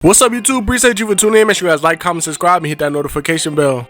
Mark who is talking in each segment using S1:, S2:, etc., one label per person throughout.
S1: What's up, YouTube? Appreciate you for tuning in. Make sure you guys like, comment, subscribe, and hit that notification bell.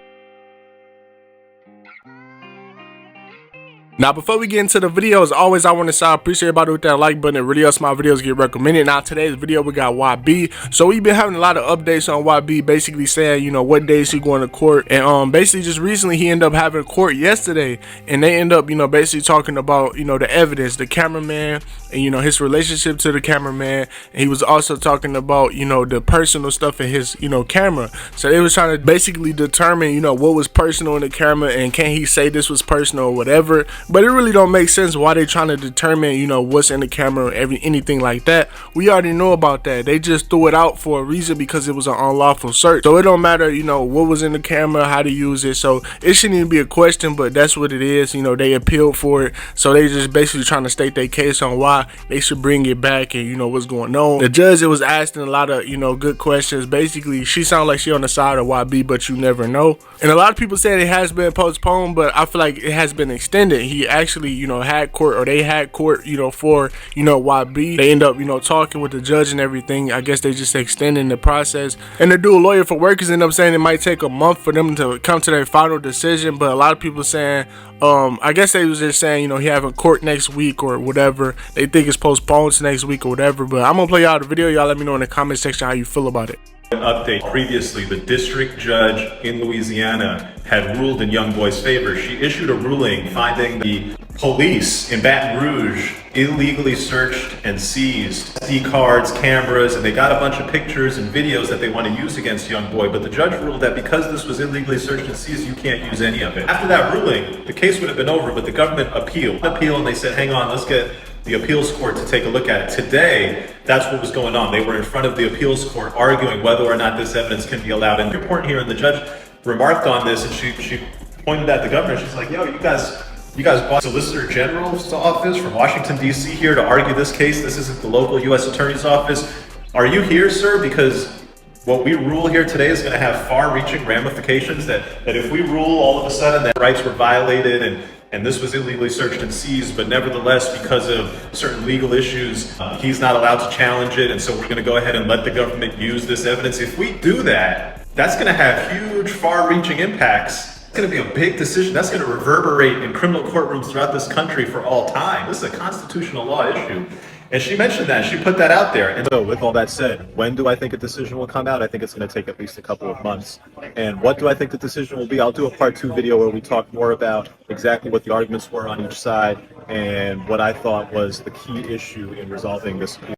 S1: Now, before we get into the video, as always, I want to say I appreciate everybody with that like button. It really helps my videos get recommended. Now, today's video, we got YB. So we've been having a lot of updates on YB, basically saying, you know, what days he going to court. And basically just recently he ended up having court yesterday, and they end up, you know, basically talking about, you know, the evidence, the cameraman, and, you know, his relationship to the cameraman. And he was also talking about, you know, the personal stuff in his, you know, camera. So they was trying to basically determine, you know, what was personal in the camera, and can he say this was personal or whatever. But it really don't make sense why they trying to determine, you know, what's in the camera or anything like that. We already know about that. They just threw it out for a reason, because it was an unlawful search. So it don't matter, you know, what was in the camera, how to use it. So it shouldn't even be a question, but that's what it is. You know, they appealed for it. So they just basically trying to state their case on why they should bring it back and, you know, what's going on. The judge, it was asking a lot of, you know, good questions. Basically, she sounded like she on the side of YB, but you never know. And a lot of people said it has been postponed, but I feel like it has been extended. He actually, you know, had court, or they had court, you know, for, you know, YB. They end up, you know, talking with the judge and everything. I guess they just extending the process. And the dual lawyer for workers end up saying it might take a month for them to come to their final decision. But a lot of people saying, I guess they was just saying, you know, he having court next week or whatever. They think it's postponed to next week or whatever. But I'm gonna play y'all the video. Y'all let me know in the comment section how you feel about it.
S2: An update. Previously, the district judge in Louisiana had ruled in YoungBoy's favor. She issued a ruling finding the police in Baton Rouge illegally searched and seized SD cards, cameras, and they got a bunch of pictures and videos that they want to use against YoungBoy. But the judge ruled that because this was illegally searched and seized, you can't use any of it. After that ruling, the case would have been over, but the government appealed. And they said, hang on, let's get the appeals court to take a look at it. Today, that's what was going on. They were in front of the appeals court arguing whether or not this evidence can be allowed. And the report here, and the judge remarked on this, and she pointed at the governor. She's like, yo, you guys bought Solicitor General's office from Washington, D.C. here to argue this case. This isn't the local U.S. Attorney's office. Are you here, sir? Because what we rule here today is going to have far-reaching ramifications, that if we rule all of a sudden that rights were violated and this was illegally searched and seized, but nevertheless, because of certain legal issues, he's not allowed to challenge it, and so we're going to go ahead and let the government use this evidence. If we do that, that's going to have huge, far-reaching impacts. It's going to be a big decision. That's going to reverberate in criminal courtrooms throughout this country for all time. This is a constitutional law issue. And she mentioned that, she put that out there. And so with all that said, when do I think a decision will come out? I think it's going to take at least a couple of months. And what do I think the decision will be? I'll do a part 2 video where we talk more about exactly what the arguments were on each side and what I thought was the key issue in resolving this appeal.